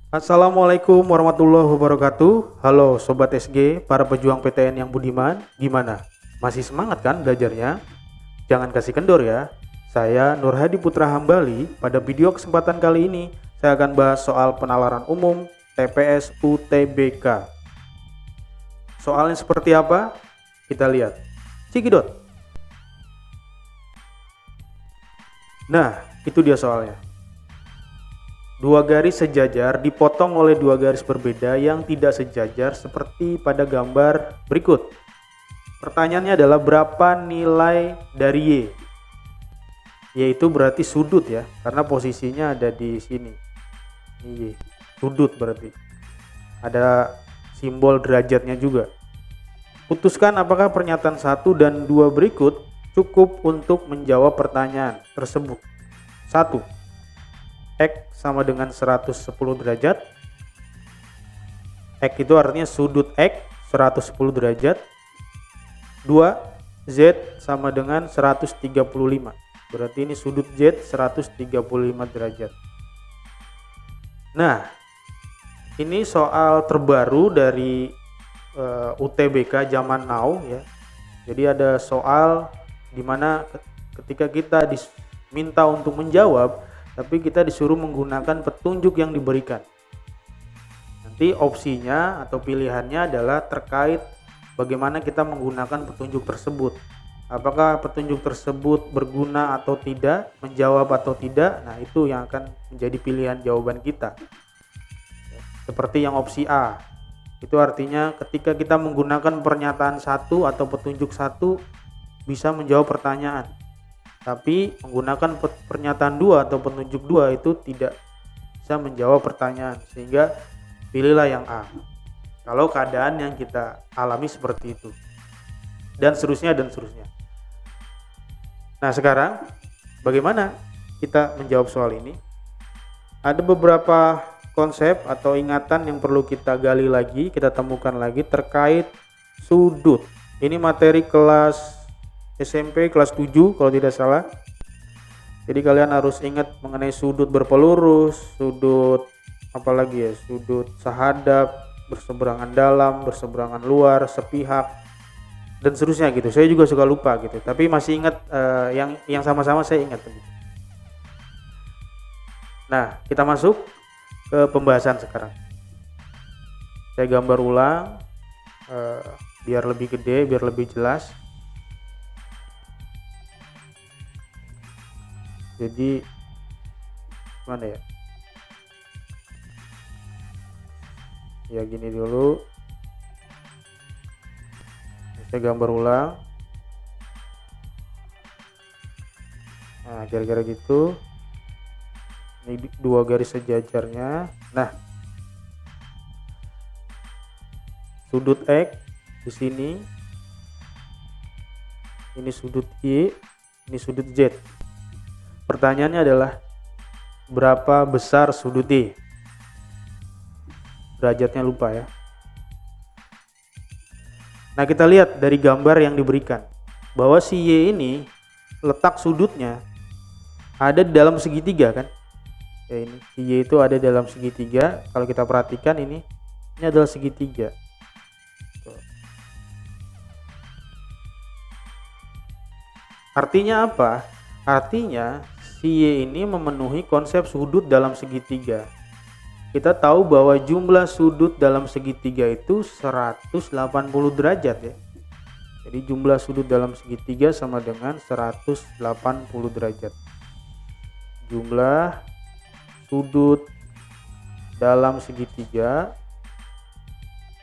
Assalamualaikum warahmatullahi wabarakatuh. Halo Sobat SG, para pejuang PTN yang budiman. Gimana? Masih semangat kan belajarnya? Jangan kasih kendor ya. Saya Nur Hadi Putra Hambali. Pada video kesempatan kali ini, saya akan bahas soal penalaran umum TPS UTBK. Soalnya seperti apa? Kita lihat. Cikidot. Nah, itu dia soalnya. Dua garis sejajar dipotong oleh dua garis berbeda yang tidak sejajar seperti pada gambar berikut. Pertanyaannya adalah berapa nilai dari Y? Y itu berarti sudut ya, karena posisinya ada di sini. Ini Y, sudut berarti. Ada simbol derajatnya juga. Putuskan apakah pernyataan 1 dan 2 berikut cukup untuk menjawab pertanyaan tersebut. 1. X sama dengan 110 derajat. X itu artinya sudut X 110 derajat. 2. Z sama dengan 135. Berarti ini sudut Z 135 derajat. Nah, ini soal terbaru dari UTBK zaman now ya. Jadi ada soal dimana ketika kita diminta untuk menjawab, tapi kita disuruh menggunakan petunjuk yang diberikan. Nanti opsinya atau pilihannya adalah terkait bagaimana kita menggunakan petunjuk tersebut. Apakah petunjuk tersebut berguna atau tidak, menjawab atau tidak. Nah, itu yang akan menjadi pilihan jawaban kita. Seperti yang opsi A. Itu artinya ketika kita menggunakan pernyataan 1 atau petunjuk 1 bisa menjawab pertanyaan. Tapi menggunakan pernyataan 2 atau petunjuk 2 itu tidak bisa menjawab pertanyaan, sehingga pilihlah yang A kalau keadaan yang kita alami seperti itu, dan seterusnya dan seterusnya. Nah, sekarang bagaimana kita menjawab soal ini? Ada beberapa konsep atau ingatan yang perlu kita gali lagi, kita temukan lagi terkait sudut. Ini materi kelas SMP kelas 7 kalau tidak salah. Jadi kalian harus ingat mengenai sudut berpelurus, sudut apalagi ya, sudut sahadap, berseberangan dalam, berseberangan luar, sepihak, dan seterusnya gitu. Saya juga suka lupa gitu, tapi masih ingat yang sama-sama saya ingat gitu. Nah, kita masuk ke pembahasan sekarang. Saya gambar ulang biar lebih gede, biar lebih jelas. Jadi mana ya? Ya gini dulu. Saya gambar ulang. Nah, kira-kira gitu. Ini dua garis sejajarnya. Nah, sudut X di sini. Ini sudut Y, ini sudut Z. Pertanyaannya adalah berapa besar sudut Y? Derajatnya lupa ya. Nah, kita lihat dari gambar yang diberikan bahwa si Y ini letak sudutnya ada di dalam segitiga kan? Ya, ini si Y itu ada dalam segitiga. Kalau kita perhatikan ini adalah segitiga. Artinya apa? Artinya si Y ini memenuhi konsep sudut dalam segitiga. Kita tahu bahwa jumlah sudut dalam segitiga itu 180 derajat ya. Jadi jumlah sudut dalam segitiga sama dengan 180 derajat. Jumlah sudut dalam segitiga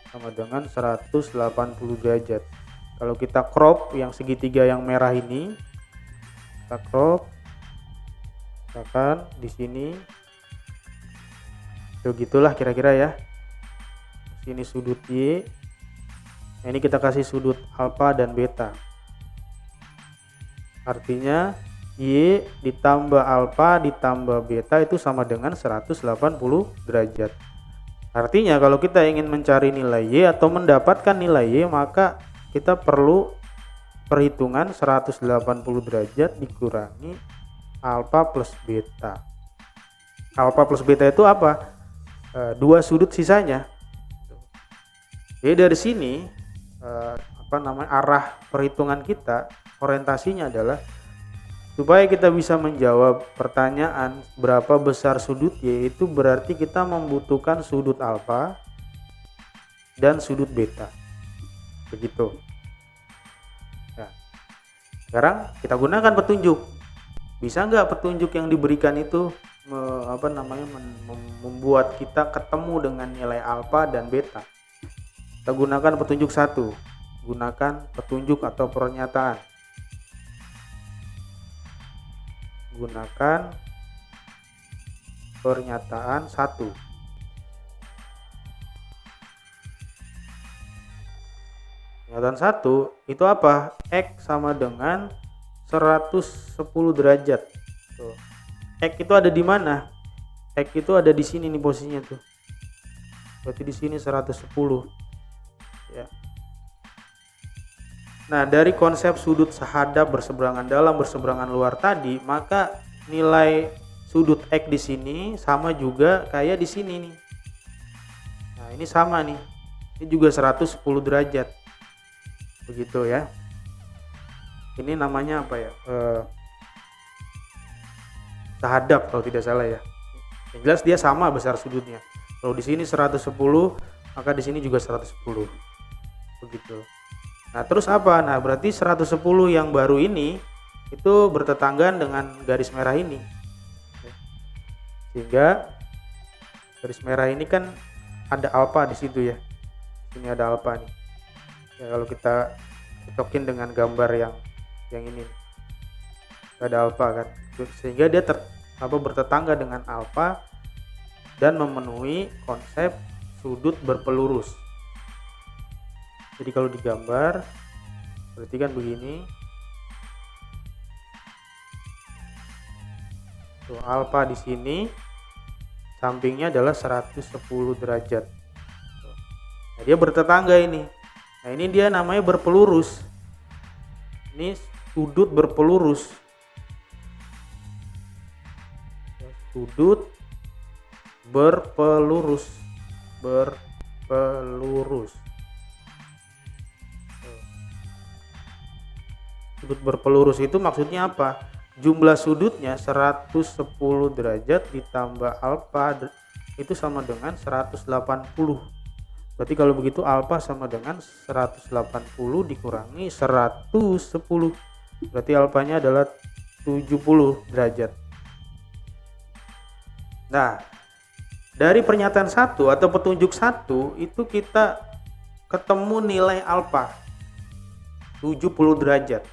sama dengan 180 derajat. Kalau kita crop yang segitiga yang merah ini, kita crop, misalkan di sini, begitulah kira-kira ya. Sini sudut Y, nah, ini kita kasih sudut alfa dan beta. Artinya Y ditambah alfa ditambah beta itu sama dengan 180 derajat. Artinya kalau kita ingin mencari nilai Y atau mendapatkan nilai Y, maka kita perlu perhitungan 180 derajat dikurangi alfa plus beta. Alfa plus beta itu apa? dua sudut sisanya. Jadi dari sini arah perhitungan kita, orientasinya adalah supaya kita bisa menjawab pertanyaan berapa besar sudut Y, itu berarti kita membutuhkan sudut alfa dan sudut beta. Begitu. Nah, sekarang kita gunakan petunjuk. Bisa nggak petunjuk yang diberikan itu membuat kita ketemu dengan nilai alfa dan beta? Kita gunakan petunjuk 1. Gunakan petunjuk atau pernyataan. Gunakan pernyataan 1. Pernyataan 1 itu apa? X sama dengan 110 derajat. Tuh. X itu ada di mana? X itu ada di sini nih posisinya tuh. Berarti di sini 110. Ya. Nah, dari konsep sudut sehadap berseberangan dalam berseberangan luar tadi, maka nilai sudut X di sini sama juga kayak di sini nih. Nah, ini sama nih. Ini juga 110 derajat. Begitu ya. Ini namanya apa ya? Sehadap kalau tidak salah ya. Yang jelas dia sama besar sudutnya. Kalau di sini 110, maka di sini juga 110. Begitu. Nah, terus apa? Nah, berarti 110 yang baru ini itu bertetanggaan dengan garis merah ini. Sehingga garis merah ini kan ada alfa di situ ya. Ini ada alfa nih. Ya, kalau kita cocokin dengan gambar yang ini. Ada alfa kan. Sehingga dia bertetangga dengan alfa dan memenuhi konsep sudut berpelurus. Jadi kalau digambar berarti kan begini. Tuh, alfa di sini sampingnya adalah 110 derajat. Nah, dia bertetangga ini. Nah, ini dia namanya berpelurus. Ini sudut berpelurus. Sudut berpelurus. Sudut berpelurus itu maksudnya apa? Jumlah sudutnya 110 derajat ditambah alfa itu sama dengan 180. Berarti kalau begitu alfa sama dengan 180 dikurangi 110. Berarti alfanya adalah 70 derajat. Nah, dari pernyataan 1 atau petunjuk 1 itu kita ketemu nilai alfa 70 derajat.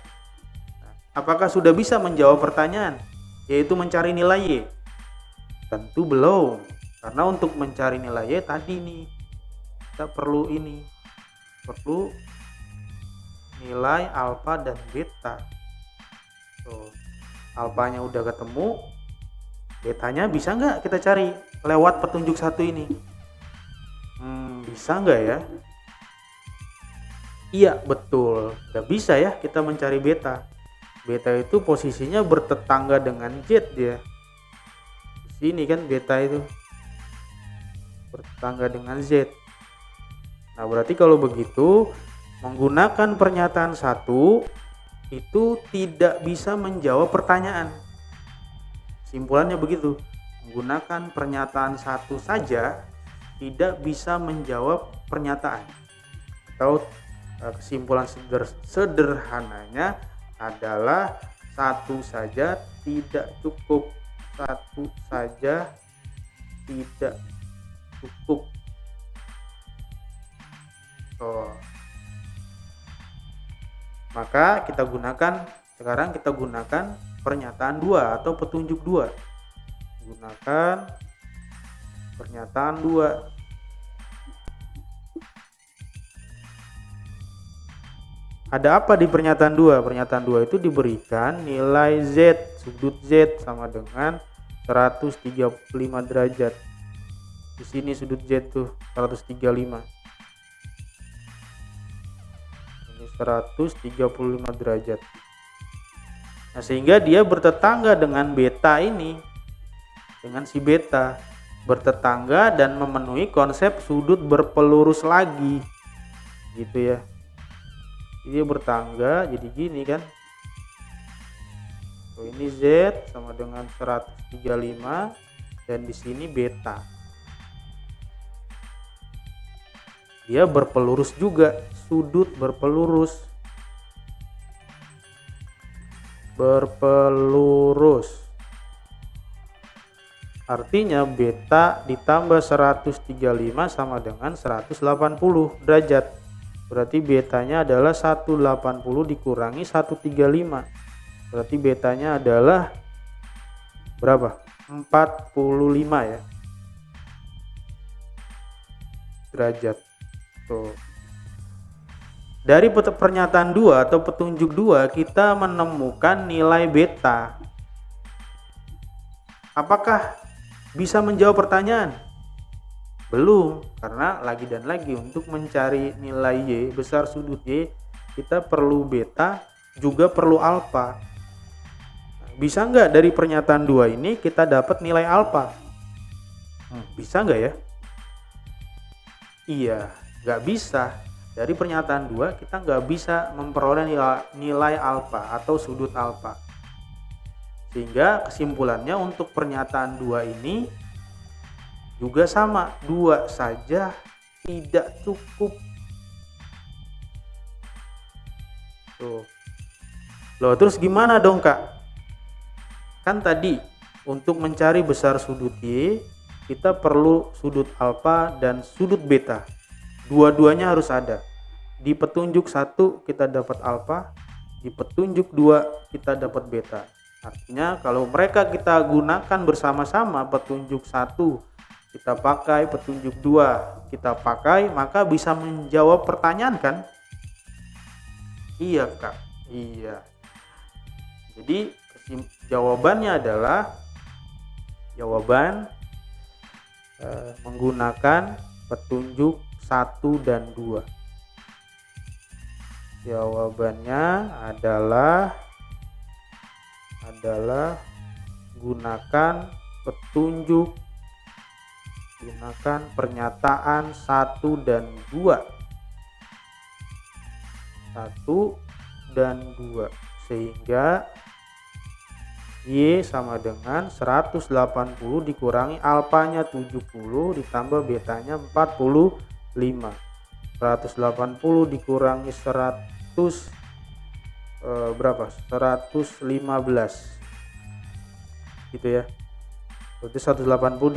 Apakah sudah bisa menjawab pertanyaan, yaitu mencari nilai Y? Tentu belum, karena untuk mencari nilai Y tadi nih kita perlu nilai alfa dan beta. Tuh, alfanya udah ketemu, betanya bisa nggak kita cari lewat petunjuk 1 ini? Bisa nggak ya? Iya, betul, nggak bisa ya kita mencari beta. Beta itu posisinya bertetangga dengan Z dia. Di sini kan beta itu bertetangga dengan Z. Nah, berarti kalau begitu menggunakan pernyataan 1 itu tidak bisa menjawab pertanyaan. Simpulannya begitu. Menggunakan pernyataan 1 saja tidak bisa menjawab pernyataan. Atau kesimpulan sederhananya adalah 1 saja tidak cukup. 1 saja tidak cukup. Maka sekarang kita gunakan pernyataan 2 atau petunjuk 2. Gunakan pernyataan 2. Ada apa di pernyataan 2? Pernyataan 2 itu diberikan nilai Z, sudut Z sama dengan 135 derajat. Di sini sudut Z tuh 135. Ini 135 derajat. Nah, sehingga dia bertetangga dengan beta ini. Dengan si beta. bertetangga dan memenuhi konsep sudut berpelurus lagi gitu ya. Dia bertangga jadi gini kan. So, ini Z sama dengan 135 dan di sini beta. Dia berpelurus juga, sudut berpelurus. Artinya beta ditambah 135 sama dengan 180 derajat. Berarti betanya adalah 180 dikurangi 135. Berarti betanya adalah berapa? 45 ya. Derajat. Tuh. Dari pernyataan 2 atau petunjuk 2 kita menemukan nilai beta. Apakah bisa menjawab pertanyaan? Belum, karena lagi dan lagi untuk mencari nilai Y, besar sudut Y, kita perlu beta, juga perlu alfa. Bisa nggak dari pernyataan 2 ini kita dapat nilai alfa? Bisa nggak ya? Iya, nggak bisa. Dari pernyataan 2 kita nggak bisa memperoleh nilai alfa atau sudut alfa. Sehingga kesimpulannya untuk pernyataan 2 ini juga sama, 2 saja tidak cukup. Tuh. Loh, terus gimana dong Kak? Kan tadi untuk mencari besar sudut Y kita perlu sudut alfa dan sudut beta. Dua-duanya harus ada. Di petunjuk 1 kita dapat alfa, di petunjuk 2 kita dapat beta. Artinya kalau mereka kita gunakan bersama-sama, petunjuk 1 kita pakai, petunjuk 2 kita pakai, maka bisa menjawab pertanyaan kan? Iya Kak, iya. Jadi jawabannya adalah menggunakan petunjuk 1 dan 2. Jawabannya adalah gunakan pernyataan 1 dan 2. 1 dan 2 sehingga Y sama dengan 180 dikurangi alfanya 70 ditambah betanya 45. 180 dikurangi 100 berapa? 115 gitu ya. Berarti 180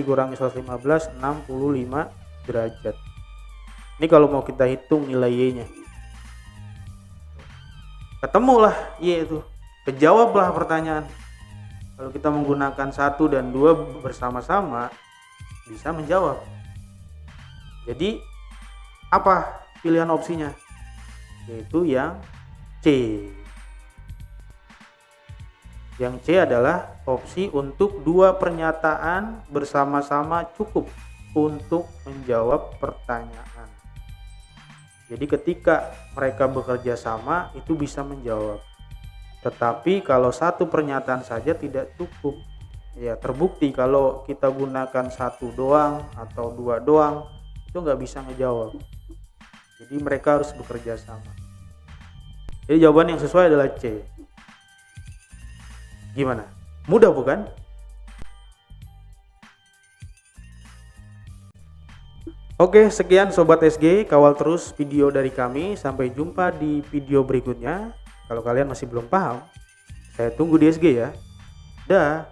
dikurangi 115 65 derajat. Ini kalau mau kita hitung nilai Y-nya. Ketemulah Y itu. Kejawablah pertanyaan. Kalau kita menggunakan 1 dan 2 bersama-sama bisa menjawab. Jadi apa pilihan opsinya? Yaitu yang C. Yang C adalah opsi untuk 2 pernyataan bersama-sama cukup untuk menjawab pertanyaan. Jadi ketika mereka bekerja sama itu bisa menjawab. Tetapi kalau 1 pernyataan saja tidak cukup. Ya terbukti kalau kita gunakan 1 doang atau 2 doang itu nggak bisa ngejawab. Jadi mereka harus bekerja sama. Jadi jawaban yang sesuai adalah C. Gimana? Mudah bukan? Oke, sekian Sobat SG, kawal terus video dari kami. Sampai jumpa di video berikutnya. Kalau kalian masih belum paham, saya tunggu di SG ya. Dah.